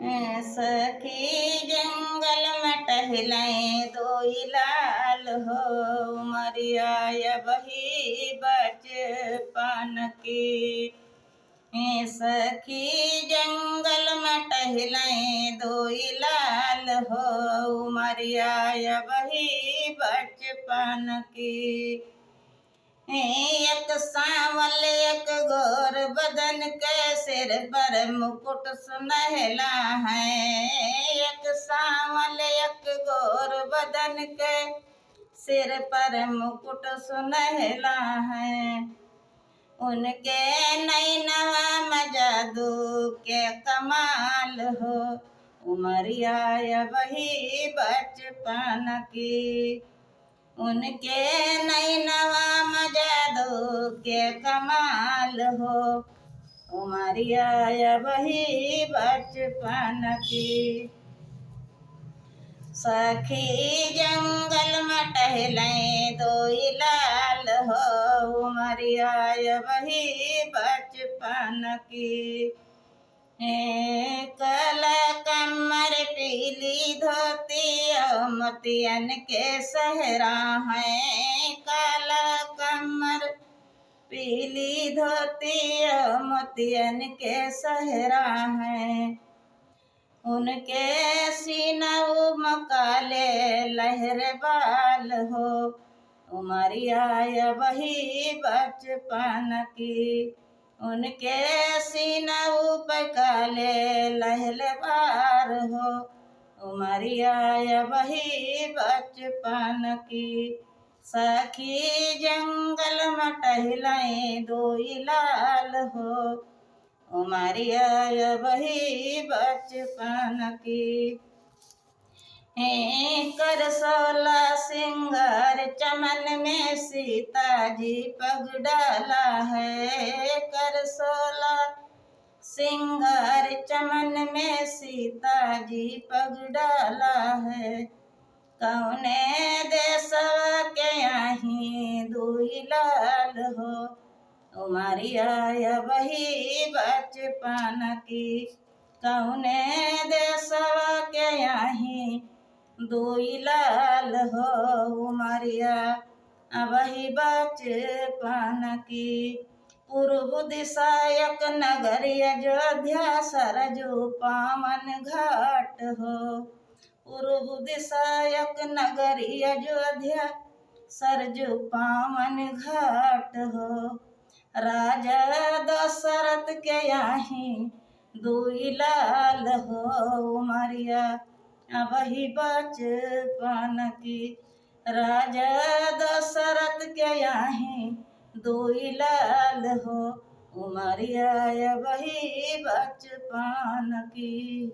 सखी जंगल में टहलें दोई लाल हो, उमरिया वही बचपन की। सखी जंगल में टहलें दोई लाल हो, उमरिया वही बचपन की। एक सांवल एक गोर बदन के सिर पर मुकुट सुनहला है। एक सांवल एक गोर बदन के सिर पर मुकुट सुनहला है। उनके नैनवा में जादू के कमाल हो, उमरिया वही बचपन की। उनके नैनवा में जादू के कमाल हो, उमरिया वही बचपन की। सखी जंगल में टहलें दोई लाल हो, उमरिया वही बचपन की। काला कमर पीली धोती मोतियन के सहरा है। काला कमर पीली धोती मोतियन के सहरा है। उनके सीनऊ में काले लहर बाल हो, उमरिया वही बचपन की। उनके सीनऊ पे काले लहलबार हो, उमरिया वही बचपन की। सखी जंगल में टहलें दोई लाल हो, उमरिया वही बचपन की। कर 16 सिंगार चमन में सीता जी पग डाला है। कर 16 सिंगार चमन में सीता जी पग डाला है। कौने देशवा के आही दुई लाल हो, उमरिया वही बचपन की। कौने देशवा के आही दुई लाल हो, उमरिया वही बचपन की। पूर्व दिशा एक नगरी अयोध्या सरजू पावन घाट हो। पूर्व दिशा एक नगरी अयोध्या सरजू पावन घाट हो। राजा दशरथ के यहाँ दुई लाल हो, उमरिया वही बचपन की। राजा दशरथ के यहाँ दुई लाल हो, उमरिया वही बचपन की।